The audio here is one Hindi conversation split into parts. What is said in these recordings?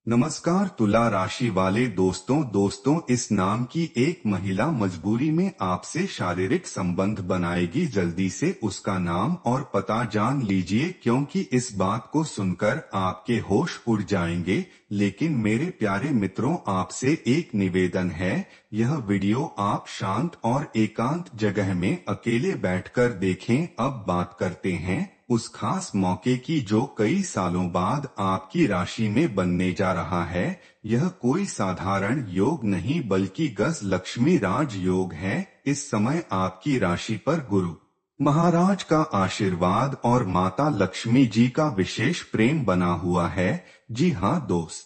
नमस्कार तुला राशि वाले दोस्तों इस नाम की एक महिला मजबूरी में आपसे शारीरिक संबंध बनाएगी। जल्दी से उसका नाम और पता जान लीजिए, क्योंकि इस बात को सुनकर आपके होश उड़ जाएंगे। लेकिन मेरे प्यारे मित्रों, आपसे एक निवेदन है, यह वीडियो आप शांत और एकांत जगह में अकेले बैठकर देखें। अब बात करते हैं उस खास मौके की जो कई सालों बाद आपकी राशि में बनने जा रहा है। यह कोई साधारण योग नहीं बल्कि गज लक्ष्मी राज योग है। इस समय आपकी राशि पर गुरु महाराज का आशीर्वाद और माता लक्ष्मी जी का विशेष प्रेम बना हुआ है। जी हाँ दोस्त,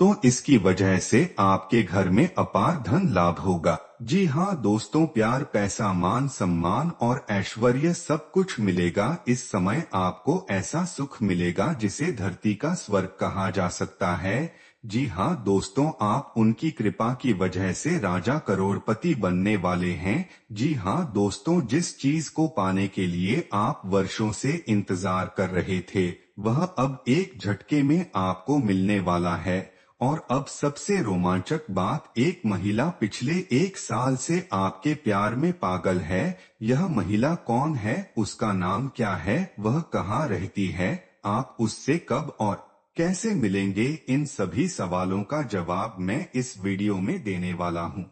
तो इसकी वजह से आपके घर में अपार धन लाभ होगा। जी हाँ दोस्तों, प्यार, पैसा, मान सम्मान और ऐश्वर्य सब कुछ मिलेगा। इस समय आपको ऐसा सुख मिलेगा जिसे धरती का स्वर्ग कहा जा सकता है। जी हाँ दोस्तों, आप उनकी कृपा की वजह से राजा करोड़पति बनने वाले हैं। जी हाँ दोस्तों, जिस चीज को पाने के लिए आप वर्षों से इंतजार कर रहे थे, वह अब एक झटके में आपको मिलने वाला है। और अब सबसे रोमांचक बात, एक महिला पिछले 1 साल से आपके प्यार में पागल है। यह महिला कौन है, उसका नाम क्या है, वह कहाँ रहती है, आप उससे कब और कैसे मिलेंगे, इन सभी सवालों का जवाब मैं इस वीडियो में देने वाला हूँ।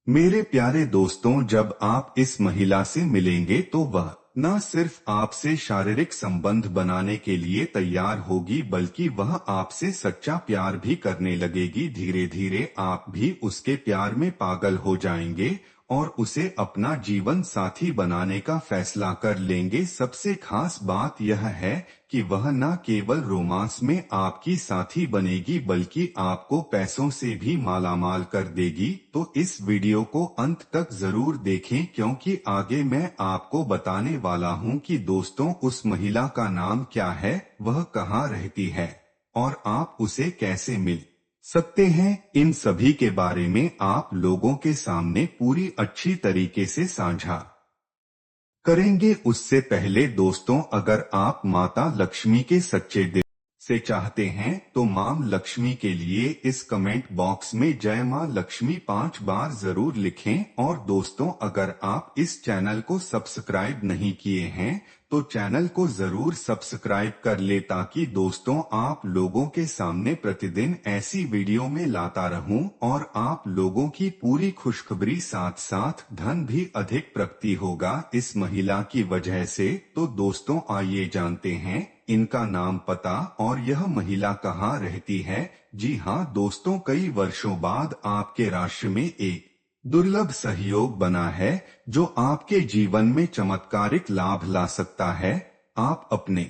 मेरे प्यारे दोस्तों, जब आप इस महिला से मिलेंगे तो वह न सिर्फ आपसे शारीरिक संबंध बनाने के लिए तैयार होगी, बल्कि वह आपसे सच्चा प्यार भी करने लगेगी। धीरे धीरे आप भी उसके प्यार में पागल हो जाएंगे और उसे अपना जीवन साथी बनाने का फैसला कर लेंगे। सबसे खास बात यह है कि वह न केवल रोमांस में आपकी साथी बनेगी बल्कि आपको पैसों से भी मालामाल कर देगी। तो इस वीडियो को अंत तक जरूर देखें, क्योंकि आगे मैं आपको बताने वाला हूं कि दोस्तों उस महिला का नाम क्या है, वह कहाँ रहती है और आप उसे कैसे मिल सकते हैं। इन सभी के बारे में आप लोगों के सामने पूरी अच्छी तरीके से साझा करेंगे। उससे पहले दोस्तों, अगर आप माता लक्ष्मी के सच्चे दिल से चाहते हैं तो मां लक्ष्मी के लिए इस कमेंट बॉक्स में जय मां लक्ष्मी 5 बार जरूर लिखें। और दोस्तों, अगर आप इस चैनल को सब्सक्राइब नहीं किए हैं तो चैनल को जरूर सब्सक्राइब कर ले, ताकि दोस्तों आप लोगों के सामने प्रतिदिन ऐसी वीडियो में लाता रहूं और आप लोगों की पूरी खुशखबरी, साथ साथ धन भी अधिक प्राप्ति होगा इस महिला की वजह से। तो दोस्तों आइए जानते हैं इनका नाम, पता और यह महिला कहाँ रहती है। जी हाँ दोस्तों, कई वर्षों बाद आपके राशि में एक दुर्लभ सहयोग बना है जो आपके जीवन में चमत्कारिक लाभ ला सकता है। आप अपने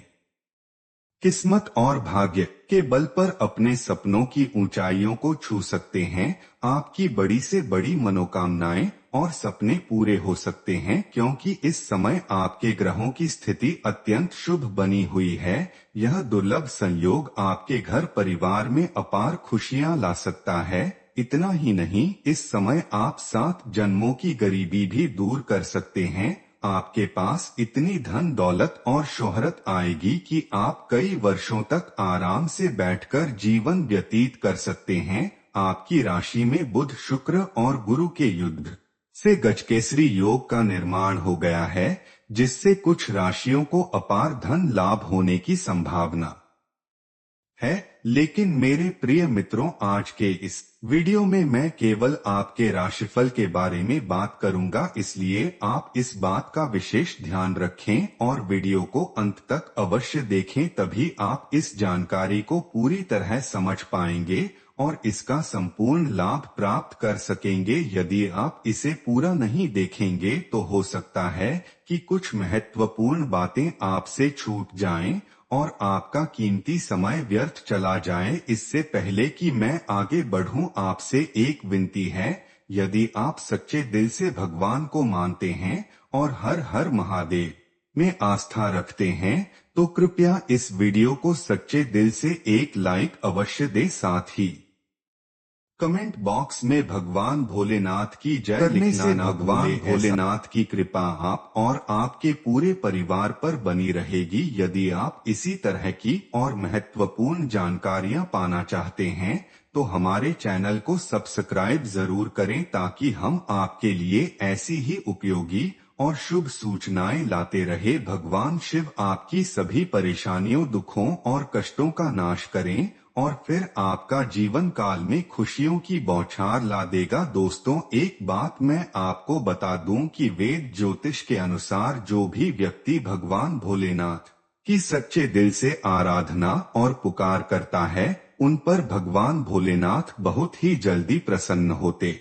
किस्मत और भाग्य के बल पर अपने सपनों की ऊंचाइयों को छू सकते हैं। आपकी बड़ी से बड़ी मनोकामनाएं और सपने पूरे हो सकते हैं, क्योंकि इस समय आपके ग्रहों की स्थिति अत्यंत शुभ बनी हुई है। यह दुर्लभ संयोग आपके घर परिवार में अपार खुशियां ला सकता है। इतना ही नहीं, इस समय आप 7 जन्मों की गरीबी भी दूर कर सकते हैं। आपके पास इतनी धन दौलत और शोहरत आएगी कि आप कई वर्षों तक आराम से बैठकर जीवन व्यतीत कर सकते हैं। आपकी राशि में बुध, शुक्र और गुरु के युद्ध से गजकेसरी योग का निर्माण हो गया है, जिससे कुछ राशियों को अपार धन लाभ होने की संभावना है। लेकिन मेरे प्रिय मित्रों, आज के इस वीडियो में मैं केवल आपके राशिफल के बारे में बात करूंगा, इसलिए आप इस बात का विशेष ध्यान रखें और वीडियो को अंत तक अवश्य देखें, तभी आप इस जानकारी को पूरी तरह समझ पाएंगे और इसका संपूर्ण लाभ प्राप्त कर सकेंगे। यदि आप इसे पूरा नहीं देखेंगे तो हो सकता है कि कुछ महत्वपूर्ण बातें आपसे छूट जाएं और आपका कीमती समय व्यर्थ चला जाए। इससे पहले कि मैं आगे बढ़ूं, आपसे एक विनती है, यदि आप सच्चे दिल से भगवान को मानते हैं और हर हर महादेव में आस्था रखते हैं तो कृपया इस वीडियो को सच्चे दिल से एक लाइक अवश्य दें। साथ ही कमेंट बॉक्स में भगवान भोलेनाथ की जय करने से भगवान भोलेनाथ की कृपा आप और आपके पूरे परिवार पर बनी रहेगी। यदि आप इसी तरह की और महत्वपूर्ण जानकारियां पाना चाहते हैं तो हमारे चैनल को सब्सक्राइब जरूर करें ताकि हम आपके लिए ऐसी ही उपयोगी और शुभ सूचनाएं लाते रहे। भगवान शिव आपकी सभी परेशानियों, दुखों और कष्टों का नाश करें और फिर आपका जीवन काल में खुशियों की बौछार ला देगा। दोस्तों, एक बात मैं आपको बता दूं कि वेद ज्योतिष के अनुसार जो भी व्यक्ति भगवान भोलेनाथ की सच्चे दिल से आराधना और पुकार करता है, उन पर भगवान भोलेनाथ बहुत ही जल्दी प्रसन्न होते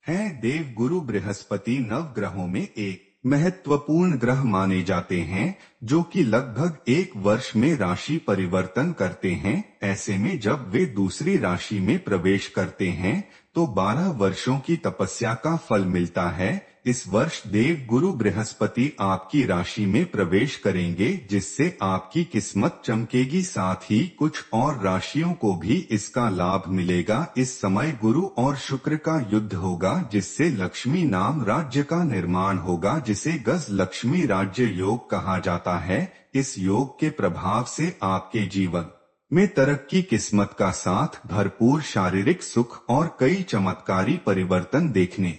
हैं। देव गुरु बृहस्पति नव ग्रहों में एक महत्वपूर्ण ग्रह माने जाते हैं जो कि लगभग एक वर्ष में राशि परिवर्तन करते हैं। ऐसे में जब वे दूसरी राशि में प्रवेश करते हैं तो 12 वर्षों की तपस्या का फल मिलता है। इस वर्ष देव गुरु बृहस्पति आपकी राशि में प्रवेश करेंगे जिससे आपकी किस्मत चमकेगी, साथ ही कुछ और राशियों को भी इसका लाभ मिलेगा। इस समय गुरु और शुक्र का युद्ध होगा जिससे लक्ष्मी नाम राज्य का निर्माण होगा जिसे गज लक्ष्मी राज्य योग कहा जाता है। इस योग के प्रभाव से आपके जीवन में तरक्की, किस्मत का साथ, भरपूर शारीरिक सुख और कई चमत्कारी परिवर्तन देखने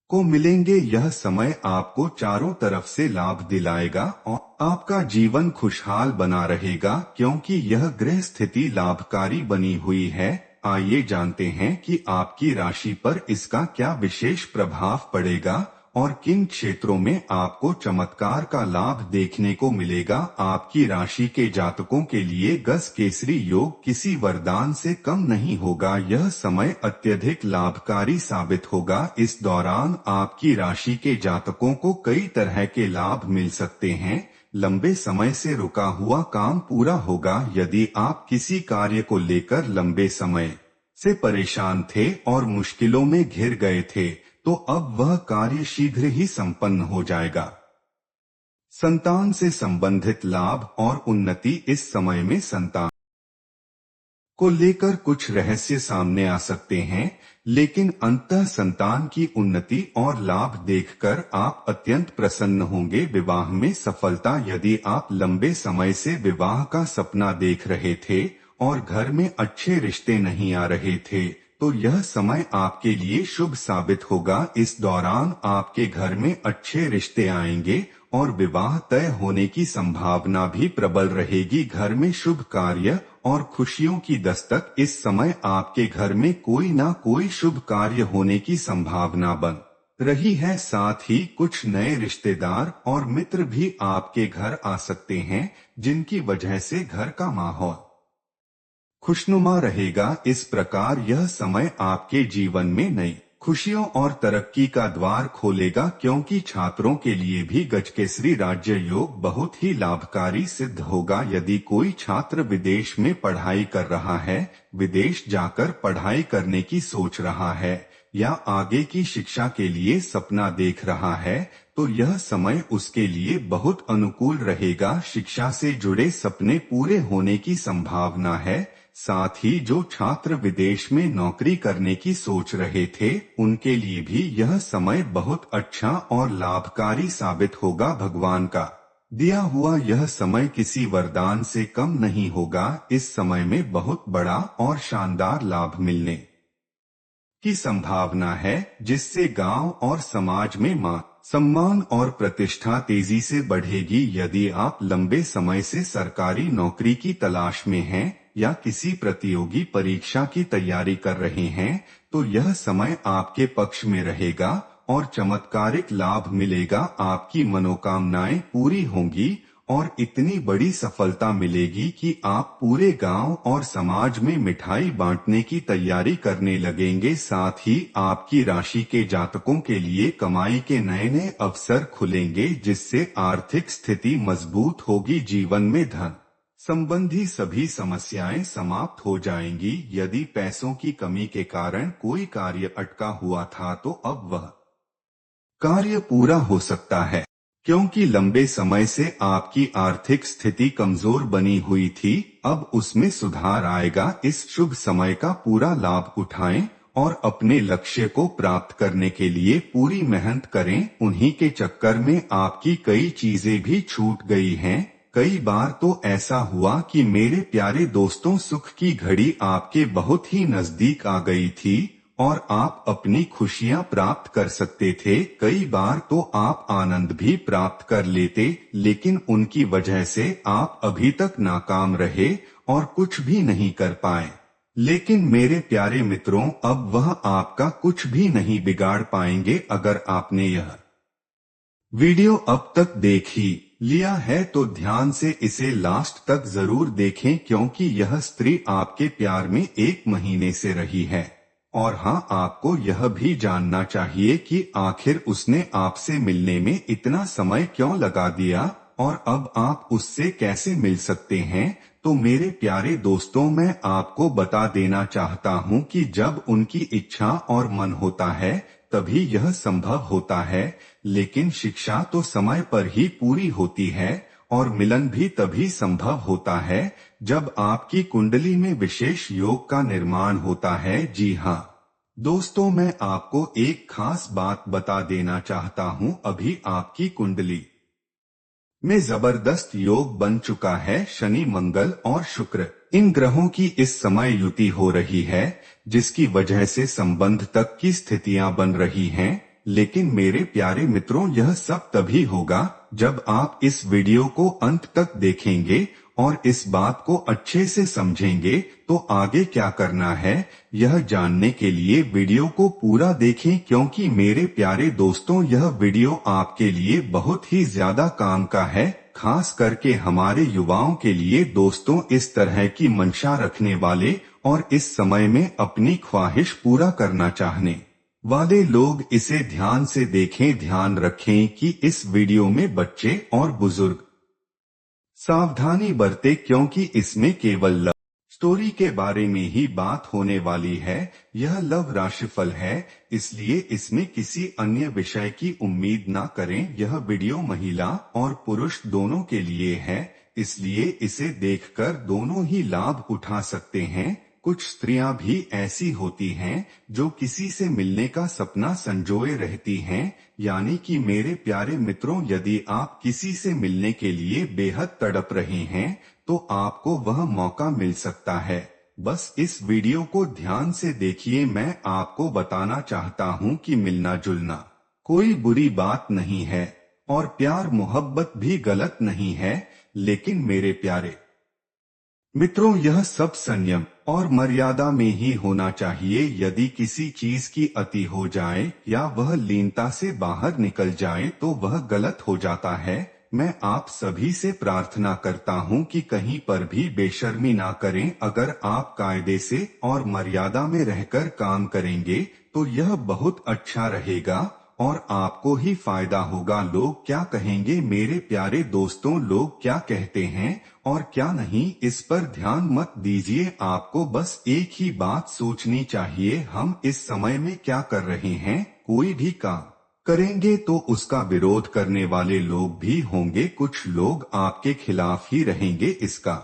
को मिलेंगे। यह समय आपको चारों तरफ से लाभ दिलाएगा और आपका जीवन खुशहाल बना रहेगा क्योंकि यह ग्रह स्थिति लाभकारी बनी हुई है। आइए जानते हैं कि आपकी राशि पर इसका क्या विशेष प्रभाव पड़ेगा और किन क्षेत्रों में आपको चमत्कार का लाभ देखने को मिलेगा। आपकी राशि के जातकों के लिए गज केसरी योग किसी वरदान से कम नहीं होगा। यह समय अत्यधिक लाभकारी साबित होगा। इस दौरान आपकी राशि के जातकों को कई तरह के लाभ मिल सकते हैं। लंबे समय से रुका हुआ काम पूरा होगा। यदि आप किसी कार्य को लेकर लंबे समय से परेशान थे और मुश्किलों में घिर गए थे तो अब वह कार्य शीघ्र ही संपन्न हो जाएगा। संतान से संबंधित लाभ और उन्नति। इस समय में संतान को लेकर कुछ रहस्य सामने आ सकते हैं, लेकिन अंततः संतान की उन्नति और लाभ देखकर आप अत्यंत प्रसन्न होंगे। विवाह में सफलता। यदि आप लंबे समय से विवाह का सपना देख रहे थे और घर में अच्छे रिश्ते नहीं आ रहे थे तो यह समय आपके लिए शुभ साबित होगा। इस दौरान आपके घर में अच्छे रिश्ते आएंगे और विवाह तय होने की संभावना भी प्रबल रहेगी। घर में शुभ कार्य और खुशियों की दस्तक। इस समय आपके घर में कोई ना कोई शुभ कार्य होने की संभावना बन रही है। साथ ही कुछ नए रिश्तेदार और मित्र भी आपके घर आ सकते हैं जिनकी वजह से घर का माहौल खुशनुमा रहेगा। इस प्रकार यह समय आपके जीवन में नई खुशियों और तरक्की का द्वार खोलेगा क्योंकि छात्रों के लिए भी गजकेसरी राज्य योग बहुत ही लाभकारी सिद्ध होगा। यदि कोई छात्र विदेश में पढ़ाई कर रहा है, विदेश जाकर पढ़ाई करने की सोच रहा है या आगे की शिक्षा के लिए सपना देख रहा है तो यह समय उसके लिए बहुत अनुकूल रहेगा। शिक्षा से जुड़े सपने पूरे होने की संभावना है। साथ ही जो छात्र विदेश में नौकरी करने की सोच रहे थे उनके लिए भी यह समय बहुत अच्छा और लाभकारी साबित होगा। भगवान का दिया हुआ यह समय किसी वरदान से कम नहीं होगा। इस समय में बहुत बड़ा और शानदार लाभ मिलने की संभावना है जिससे गांव और समाज में मान, सम्मान और प्रतिष्ठा तेजी से बढ़ेगी। यदि आप लंबे समय से सरकारी नौकरी की तलाश में हैं या किसी प्रतियोगी परीक्षा की तैयारी कर रहे हैं तो यह समय आपके पक्ष में रहेगा और चमत्कारिक लाभ मिलेगा। आपकी मनोकामनाएं पूरी होंगी और इतनी बड़ी सफलता मिलेगी कि आप पूरे गांव और समाज में मिठाई बांटने की तैयारी करने लगेंगे। साथ ही आपकी राशि के जातकों के लिए कमाई के नए नए अवसर खुलेंगे जिससे आर्थिक स्थिति मजबूत होगी। जीवन में धन संबंधी सभी समस्याएं समाप्त हो जाएंगी। यदि पैसों की कमी के कारण कोई कार्य अटका हुआ था तो अब वह कार्य पूरा हो सकता है। क्योंकि लंबे समय से आपकी आर्थिक स्थिति कमजोर बनी हुई थी, अब उसमें सुधार आएगा। इस शुभ समय का पूरा लाभ उठाएं और अपने लक्ष्य को प्राप्त करने के लिए पूरी मेहनत करें। उन्हीं के चक्कर में आपकी कई चीजें भी छूट गई हैं। कई बार तो ऐसा हुआ कि मेरे प्यारे दोस्तों, सुख की घड़ी आपके बहुत ही नजदीक आ गई थी और आप अपनी खुशियां प्राप्त कर सकते थे। कई बार तो आप आनंद भी प्राप्त कर लेते, लेकिन उनकी वजह से आप अभी तक नाकाम रहे और कुछ भी नहीं कर पाए। लेकिन मेरे प्यारे मित्रों, अब वह आपका कुछ भी नहीं बिगाड़ पाएंगे। अगर आपने यह वीडियो अब तक देख ही लिया है तो ध्यान से इसे लास्ट तक जरूर देखें, क्योंकि यह स्त्री आपके प्यार में 1 महीने से रही है। और हाँ, आपको यह भी जानना चाहिए कि आखिर उसने आपसे मिलने में इतना समय क्यों लगा दिया और अब आप उससे कैसे मिल सकते हैं। तो मेरे प्यारे दोस्तों, मैं आपको बता देना चाहता हूँ कि जब उनकी इच्छा और मन होता है तभी यह संभव होता है। लेकिन शिक्षा तो समय पर ही पूरी होती है और मिलन भी तभी संभव होता है जब आपकी कुंडली में विशेष योग का निर्माण होता है। जी हाँ दोस्तों, मैं आपको एक खास बात बता देना चाहता हूँ। अभी आपकी कुंडली में जबरदस्त योग बन चुका है। शनि, मंगल और शुक्र, इन ग्रहों की इस समय युति हो रही है, जिसकी वजह से संबंध तक की स्थितियां बन रही हैं। लेकिन मेरे प्यारे मित्रों, यह सब तभी होगा जब आप इस वीडियो को अंत तक देखेंगे और इस बात को अच्छे से समझेंगे। तो आगे क्या करना है यह जानने के लिए वीडियो को पूरा देखें, क्योंकि मेरे प्यारे दोस्तों, यह वीडियो आपके लिए बहुत ही ज्यादा काम का है, खास करके हमारे युवाओं के लिए। दोस्तों, इस तरह की मंशा रखने वाले और इस समय में अपनी ख्वाहिश पूरा करना चाहने वाले लोग इसे ध्यान से देखें। ध्यान रखें कि इस वीडियो में बच्चे और बुजुर्ग सावधानी बरतें, क्योंकि इसमें केवल लव स्टोरी के बारे में ही बात होने वाली है। यह लव राशिफल है, इसलिए इसमें किसी अन्य विषय की उम्मीद ना करें। यह वीडियो महिला और पुरुष दोनों के लिए है, इसलिए इसे देखकर दोनों ही लाभ उठा सकते हैं। कुछ स्त्रियां भी ऐसी होती हैं जो किसी से मिलने का सपना संजोए रहती हैं। यानी कि मेरे प्यारे मित्रों, यदि आप किसी से मिलने के लिए बेहद तड़प रहे हैं तो आपको वह मौका मिल सकता है। बस इस वीडियो को ध्यान से देखिए। मैं आपको बताना चाहता हूँ कि मिलना जुलना कोई बुरी बात नहीं है और प्यार मोहब्बत भी गलत नहीं है। लेकिन मेरे प्यारे मित्रों, यह सब संयम और मर्यादा में ही होना चाहिए। यदि किसी चीज की अति हो जाए या वह लीनता से बाहर निकल जाए तो वह गलत हो जाता है। मैं आप सभी से प्रार्थना करता हूं कि कहीं पर भी बेशर्मी ना करें। अगर आप कायदे से और मर्यादा में रहकर काम करेंगे तो यह बहुत अच्छा रहेगा और आपको ही फायदा होगा। लोग क्या कहेंगे मेरे प्यारे दोस्तों, लोग क्या कहते हैं और क्या नहीं, इस पर ध्यान मत दीजिए। आपको बस एक ही बात सोचनी चाहिए, हम इस समय में क्या कर रहे हैं। कोई भी काम करेंगे तो उसका विरोध करने वाले लोग भी होंगे, कुछ लोग आपके खिलाफ ही रहेंगे। इसका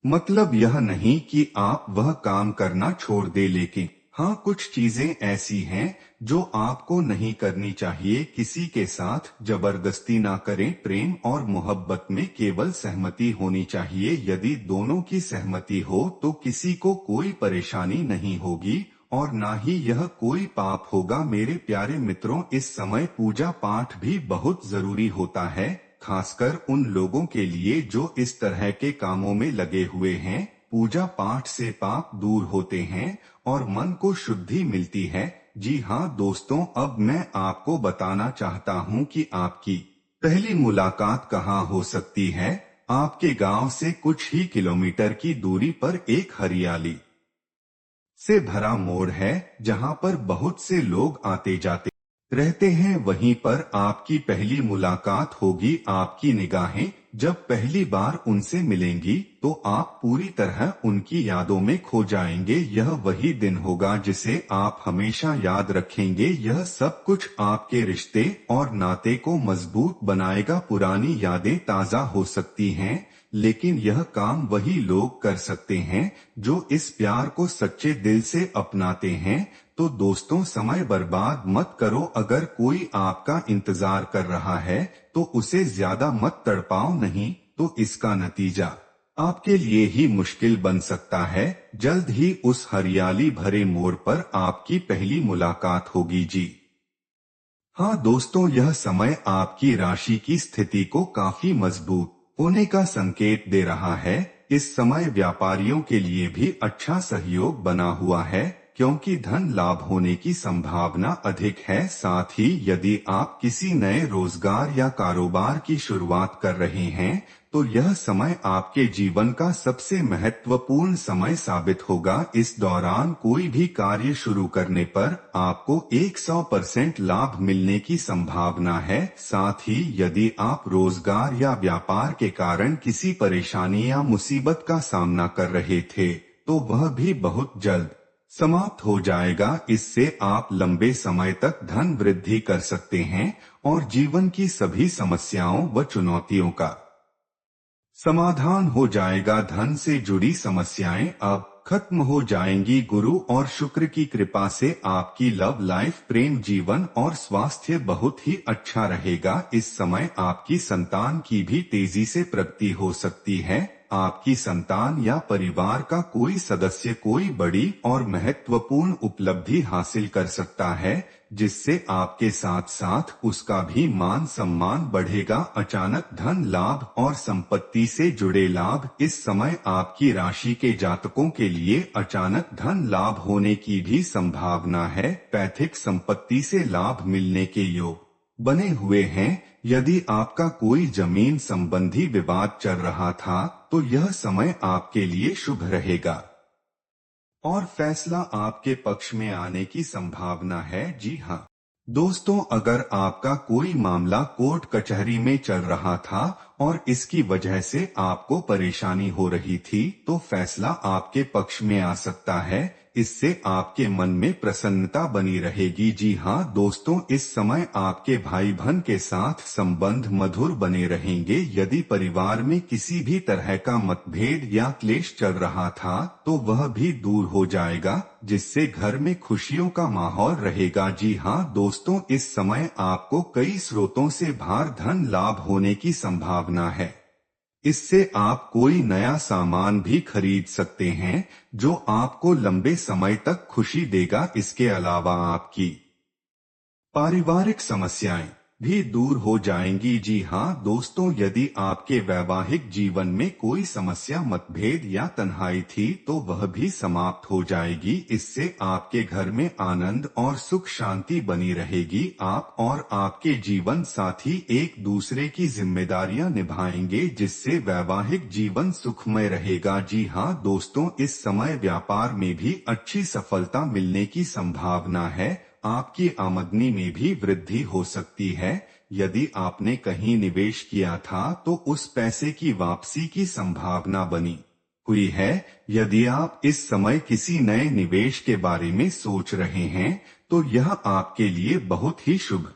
मतलब यह नहीं कि आप वह काम करना छोड़ दे, लेकिन हाँ, कुछ चीजें ऐसी हैं जो आपको नहीं करनी चाहिए। किसी के साथ जबरदस्ती ना करें। प्रेम और मोहब्बत में केवल सहमति होनी चाहिए। यदि दोनों की सहमति हो तो किसी को कोई परेशानी नहीं होगी और ना ही यह कोई पाप होगा। मेरे प्यारे मित्रों, इस समय पूजा पाठ भी बहुत जरूरी होता है, खासकर उन लोगों के लिए जो इस तरह के कामों में लगे हुए हैं। पूजा पाठ से पाप दूर होते हैं और मन को शुद्धि मिलती है। जी हाँ दोस्तों, अब मैं आपको बताना चाहता हूँ कि आपकी पहली मुलाकात कहाँ हो सकती है। आपके गांव से कुछ ही किलोमीटर की दूरी पर एक हरियाली से भरा मोड़ है, जहाँ पर बहुत से लोग आते जाते रहते हैं। वहीं पर आपकी पहली मुलाकात होगी। आपकी निगाहें जब पहली बार उनसे मिलेंगी तो आप पूरी तरह उनकी यादों में खो जाएंगे। यह वही दिन होगा जिसे आप हमेशा याद रखेंगे। यह सब कुछ आपके रिश्ते और नाते को मजबूत बनाएगा। पुरानी यादें ताज़ा हो सकती हैं, लेकिन यह काम वही लोग कर सकते हैं जो इस प्यार को सच्चे दिल से अपनाते हैं। तो दोस्तों, समय बर्बाद मत करो। अगर कोई आपका इंतजार कर रहा है तो उसे ज्यादा मत तड़पाओ, नहीं तो इसका नतीजा आपके लिए ही मुश्किल बन सकता है। जल्द ही उस हरियाली भरे मोड़ पर आपकी पहली मुलाकात होगी जी। हाँ दोस्तों, यह समय आपकी राशि की स्थिति को काफी मजबूत होने का संकेत दे रहा है। इस समय व्यापारियों के लिए भी अच्छा सहयोग बना हुआ है, क्योंकि धन लाभ होने की संभावना अधिक है। साथ ही यदि आप किसी नए रोजगार या कारोबार की शुरुआत कर रहे हैं तो यह समय आपके जीवन का सबसे महत्वपूर्ण समय साबित होगा। इस दौरान कोई भी कार्य शुरू करने पर आपको 100% लाभ मिलने की संभावना है। साथ ही यदि आप रोजगार या व्यापार के कारण किसी परेशानी या मुसीबत का सामना कर रहे थे तो वह भी बहुत जल्द समाप्त हो जाएगा। इससे आप लंबे समय तक धन वृद्धि कर सकते हैं और जीवन की सभी समस्याओं व चुनौतियों का समाधान हो जाएगा। धन से जुड़ी समस्याएं अब खत्म हो जाएंगी। गुरु और शुक्र की कृपा से आपकी लव लाइफ, प्रेम जीवन और स्वास्थ्य बहुत ही अच्छा रहेगा। इस समय आपकी संतान की भी तेजी से प्रगति हो सकती है। आपकी संतान या परिवार का कोई सदस्य कोई बड़ी और महत्वपूर्ण उपलब्धि हासिल कर सकता है, जिससे आपके साथ साथ उसका भी मान सम्मान बढ़ेगा। अचानक धन लाभ और संपत्ति से जुड़े लाभ। इस समय आपकी राशि के जातकों के लिए अचानक धन लाभ होने की भी संभावना है। पैतृक संपत्ति से लाभ मिलने के योग बने हुए हैं। यदि आपका कोई जमीन संबंधी विवाद चल रहा था तो यह समय आपके लिए शुभ रहेगा और फैसला आपके पक्ष में आने की संभावना है। जी हाँ दोस्तों, अगर आपका कोई मामला कोर्ट कचहरी में चल रहा था और इसकी वजह से आपको परेशानी हो रही थी तो फैसला आपके पक्ष में आ सकता है। इससे आपके मन में प्रसन्नता बनी रहेगी। जी हाँ दोस्तों, इस समय आपके भाई बहन के साथ संबंध मधुर बने रहेंगे। यदि परिवार में किसी भी तरह का मतभेद या क्लेश चल रहा था तो वह भी दूर हो जाएगा, जिससे घर में खुशियों का माहौल रहेगा। जी हाँ दोस्तों, इस समय आपको कई स्रोतों से भार धन लाभ होने की संभावना है। इससे आप कोई नया सामान भी खरीद सकते हैं जो आपको लंबे समय तक खुशी देगा। इसके अलावा आपकी पारिवारिक समस्याएं भी दूर हो जाएंगी। जी हाँ दोस्तों, यदि आपके वैवाहिक जीवन में कोई समस्या, मतभेद या तन्हाई थी तो वह भी समाप्त हो जाएगी। इससे आपके घर में आनंद और सुख शांति बनी रहेगी। आप और आपके जीवन साथी एक दूसरे की जिम्मेदारियां निभाएंगे, जिससे वैवाहिक जीवन सुखमय रहेगा। जी हाँ दोस्तों, इस समय व्यापार में भी अच्छी सफलता मिलने की संभावना है। आपकी आमदनी में भी वृद्धि हो सकती है। यदि आपने कहीं निवेश किया था तो उस पैसे की वापसी की संभावना बनी हुई है। यदि आप इस समय किसी नए निवेश के बारे में सोच रहे हैं तो यह आपके लिए बहुत ही शुभ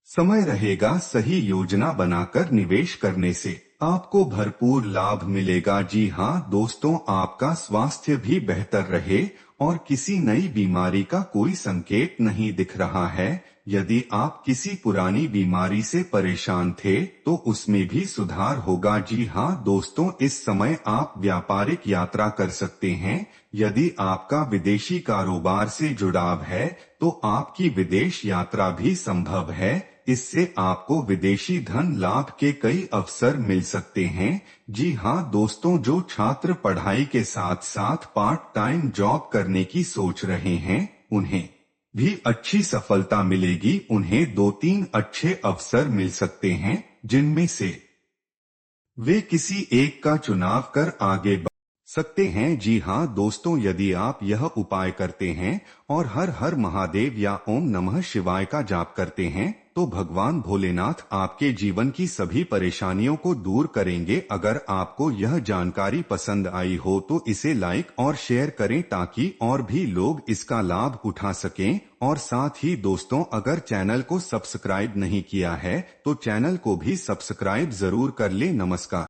समय रहेगा। सही योजना बनाकर निवेश करने से आपको भरपूर लाभ मिलेगा। जी हाँ दोस्तों, आपका स्वास्थ्य भी बेहतर रहे और किसी नई बीमारी का कोई संकेत नहीं दिख रहा है। यदि आप किसी पुरानी बीमारी से परेशान थे तो उसमें भी सुधार होगा। जी हाँ दोस्तों, इस समय आप व्यापारिक यात्रा कर सकते हैं। यदि आपका विदेशी कारोबार से जुड़ाव है तो आपकी विदेश यात्रा भी संभव है। इससे आपको विदेशी धन लाभ के कई अवसर मिल सकते हैं। जी हाँ दोस्तों, जो छात्र पढ़ाई के साथ साथ पार्ट टाइम जॉब करने की सोच रहे हैं उन्हें भी अच्छी सफलता मिलेगी। उन्हें 2-3 अच्छे अवसर मिल सकते हैं, जिनमें से वे किसी एक का चुनाव कर आगे सकते हैं। जी हाँ दोस्तों, यदि आप यह उपाय करते हैं और हर हर महादेव या ओम नमः शिवाय का जाप करते हैं तो भगवान भोलेनाथ आपके जीवन की सभी परेशानियों को दूर करेंगे। अगर आपको यह जानकारी पसंद आई हो तो इसे लाइक और शेयर करें ताकि और भी लोग इसका लाभ उठा सकें। और साथ ही दोस्तों, अगर चैनल को सब्सक्राइब नहीं किया है तो चैनल को भी सब्सक्राइब जरूर कर ले। नमस्कार।